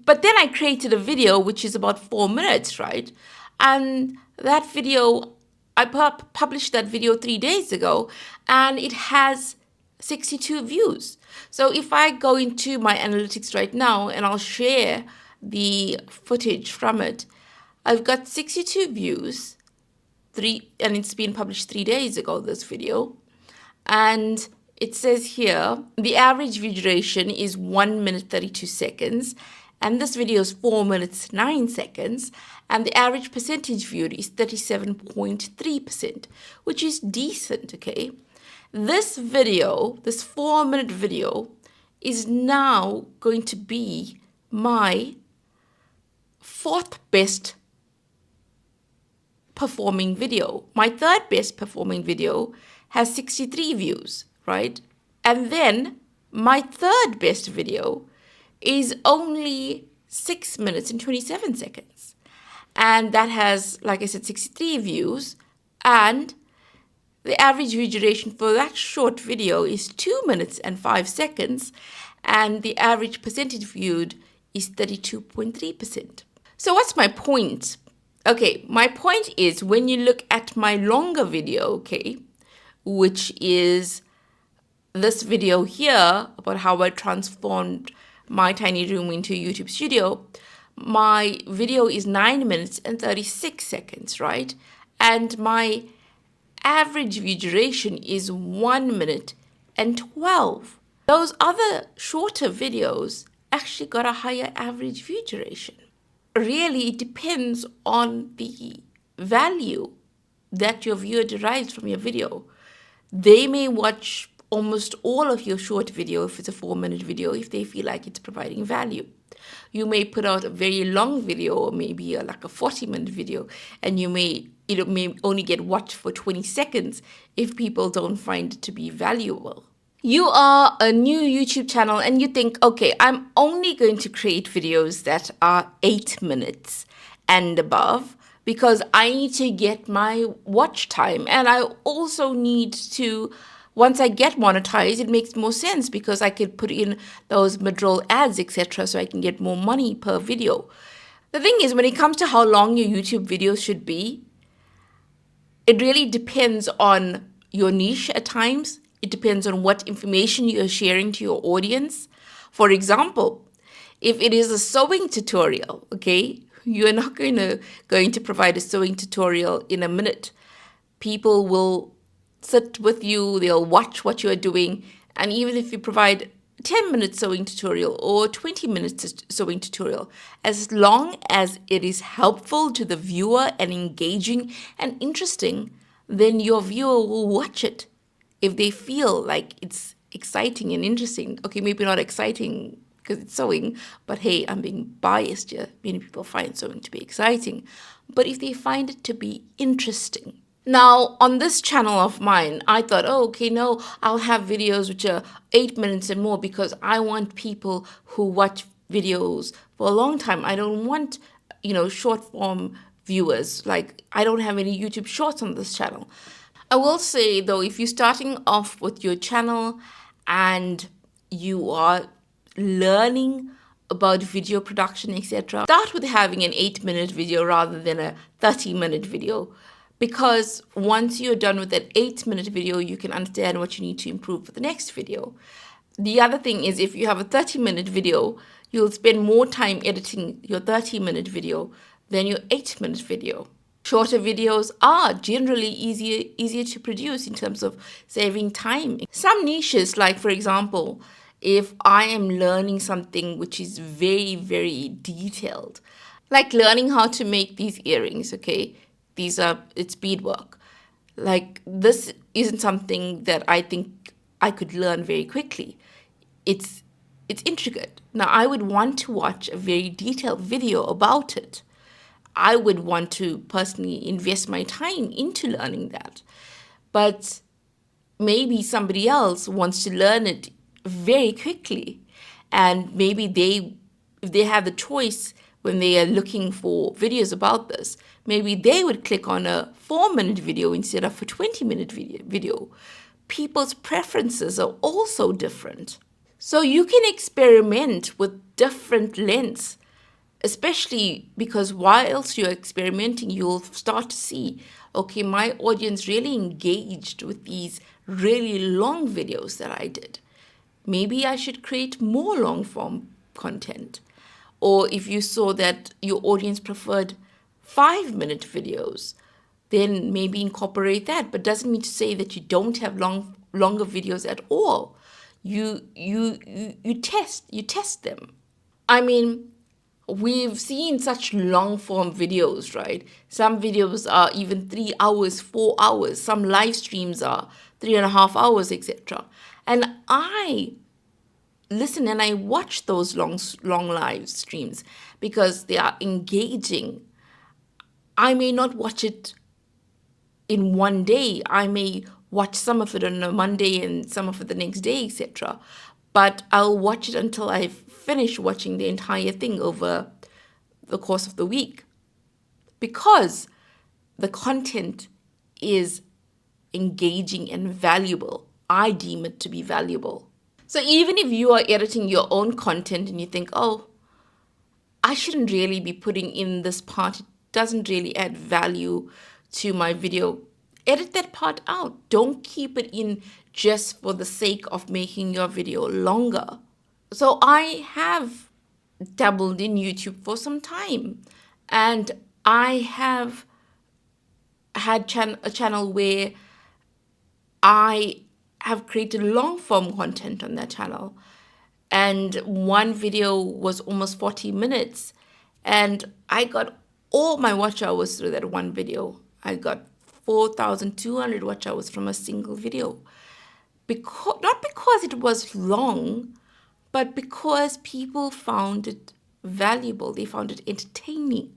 But then I created a video which is about 4 minutes, right? And that video, I published that video 3 days ago, and it has 62 views. So if I go into my analytics right now and I'll share the footage from it, I've got 62 views, and it's been published 3 days ago, this video. And it says here, the average view duration is 1 minute 32 seconds. And this video is 4 minutes 9 seconds. And the average percentage viewed is 37.3%, which is decent, okay? This video, this 4-minute video, is now going to be my 4th best performing video. My 3rd best performing video has 63 views, right? And then my 3rd best video is only 6 minutes and 27 seconds. And that has, like I said, 63 views. And the average view duration for that short video is 2 minutes and 5 seconds. And the average percentage viewed is 32.3%. So what's my point? Okay, my point is when you look at my longer video, okay, which is this video here about how I transformed my tiny room into a YouTube studio, my video is 9 minutes and 36 seconds, right? And my average view duration is 1 minute and 12. Those other shorter videos actually got a higher average view duration. Really, it depends on the value that your viewer derives from your video. They may watch almost all of your short video if it's a 4-minute video, if they feel like it's providing value. You may put out a very long video, or maybe like a 40-minute video, and it may only get watched for 20 seconds if people don't find it to be valuable. You are a new YouTube channel and you think, okay, I'm only going to create videos that are 8 minutes and above because I need to get my watch time. And I also need to, once I get monetized, it makes more sense because I could put in those mid-roll ads, etc., so I can get more money per video. The thing is, when it comes to how long your YouTube videos should be, it really depends on your niche at times. It depends on what information you are sharing to your audience. For example, if it is a sewing tutorial, okay, you're not going to provide a sewing tutorial in a minute. People will sit with you, they'll watch what you're doing, and even if you provide 10-minute sewing tutorial or 20 minutes sewing tutorial, as long as it is helpful to the viewer and engaging and interesting, then your viewer will watch it. If they feel like it's exciting and interesting, okay, maybe not exciting because it's sewing, but hey, I'm being biased here. Many people find sewing to be exciting. But if they find it to be interesting. Now, on this channel of mine, I thought, oh, okay, no, I'll have videos which are 8 minutes and more because I want people who watch videos for a long time. I don't want, short form viewers. Like, I don't have any YouTube shorts on this channel. I will say, though, if you're starting off with your channel and you are learning about video production, etc., start with having an 8-minute video rather than a 30-minute video. Because once you're done with that 8-minute video, you can understand what you need to improve for the next video. The other thing is if you have a 30-minute video, you'll spend more time editing your 30-minute video than your 8-minute video. Shorter videos are generally easier to produce in terms of saving time. Some niches, like for example, if I am learning something which is very, very detailed, like learning how to make these earrings, okay? It's beadwork. Like this isn't something that I think I could learn very quickly. It's intricate. Now I would want to watch a very detailed video about it. I would want to personally invest my time into learning that. But maybe somebody else wants to learn it very quickly. And maybe if they have the choice when they are looking for videos about this, maybe they would click on a 4-minute video instead of a 20-minute video. People's preferences are also different. So you can experiment with different lengths especially because whilst you're experimenting, you'll start to see, okay, my audience really engaged with these really long videos that I did. Maybe I should create more long form content. Or if you saw that your audience preferred 5-minute videos, then maybe incorporate that. But doesn't mean to say that you don't have longer videos at all. You test them. I mean, we've seen such long form videos, right? Some videos are even 3 hours, 4 hours. Some live streams are 3.5 hours, etc. And I listen and I watch those long live streams because they are engaging. I may not watch it in one day. I may watch some of it on a Monday and some of it the next day, etc. But I'll watch it until I finish watching the entire thing over the course of the week because the content is engaging and valuable. I deem it to be valuable. So even if you are editing your own content and you think, oh, I shouldn't really be putting in this part, it doesn't really add value to my video, edit that part out. Don't keep it in just for the sake of making your video longer. So I have dabbled in YouTube for some time, and I have had a channel where I have created long form content on that channel. And one video was almost 40 minutes. And I got all my watch hours through that one video. I got 4,200 watch hours from a single video. Not because it was long, but because people found it valuable. They found it entertaining.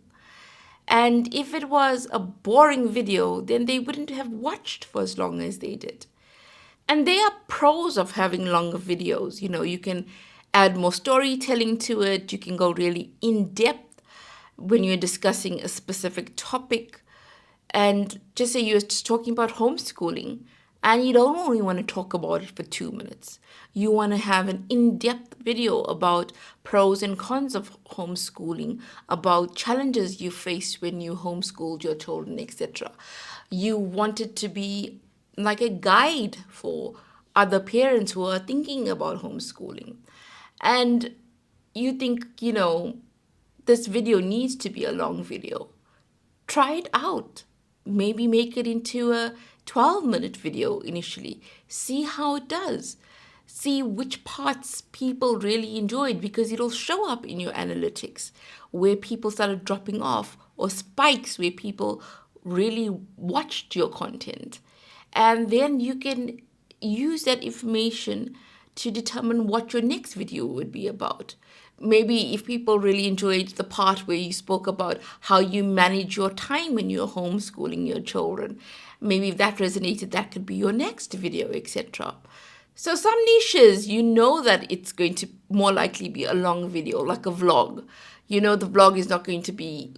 And if it was a boring video, then they wouldn't have watched for as long as they did. And there are pros of having longer videos. You know, you can add more storytelling to it. You can go really in depth when you're discussing a specific topic. And just say you're just talking about homeschooling and you don't only want to talk about it for 2 minutes. You want to have an in-depth video about pros and cons of homeschooling, about challenges you face when you homeschooled your children, etc. You want it to be like a guide for other parents who are thinking about homeschooling. And you think, this video needs to be a long video. Try it out. Maybe make it into a 12-minute video initially. See how it does. See which parts people really enjoyed, because it'll show up in your analytics where people started dropping off, or spikes where people really watched your content. And then you can use that information to determine what your next video would be about. Maybe if people really enjoyed the part where you spoke about how you manage your time when you're homeschooling your children, maybe if that resonated, that could be your next video, etc. So some niches, you know that it's going to more likely be a long video, like a vlog. You know the vlog is not going to be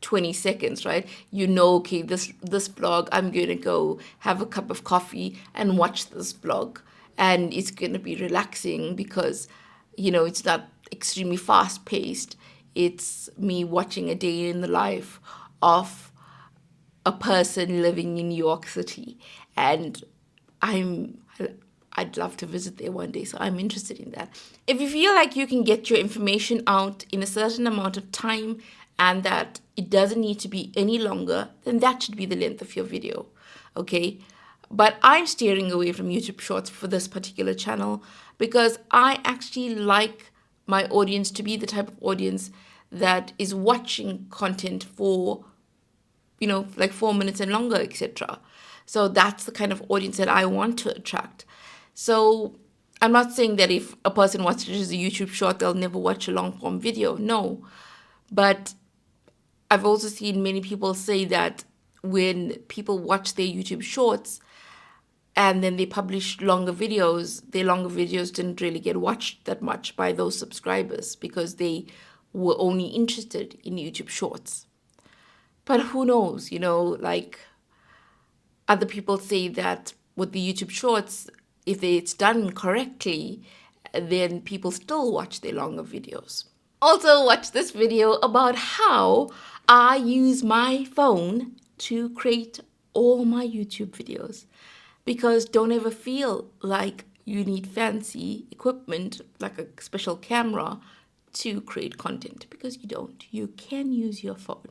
20 seconds, right? You know, okay, this vlog, I'm going to go have a cup of coffee and watch this vlog. And it's going to be relaxing because, it's not extremely fast paced. It's me watching a day in the life of a person living in New York City. And I'd love to visit there one day, so I'm interested in that. If you feel like you can get your information out in a certain amount of time and that it doesn't need to be any longer, then that should be the length of your video, okay? But I'm steering away from YouTube Shorts for this particular channel because I actually like my audience to be the type of audience that is watching content for, like 4 minutes and longer, etc. So that's the kind of audience that I want to attract. So I'm not saying that if a person watches a YouTube short, they'll never watch a long form video. No. But I've also seen many people say that when people watch their YouTube shorts and then they publish longer videos, their longer videos didn't really get watched that much by those subscribers because they were only interested in YouTube shorts. But who knows, like other people say that with the YouTube shorts, if it's done correctly, then people still watch their longer videos. Also, watch this video about how I use my phone to create all my YouTube videos. Because don't ever feel like you need fancy equipment like a special camera to create content, because you don't. You can use your phone.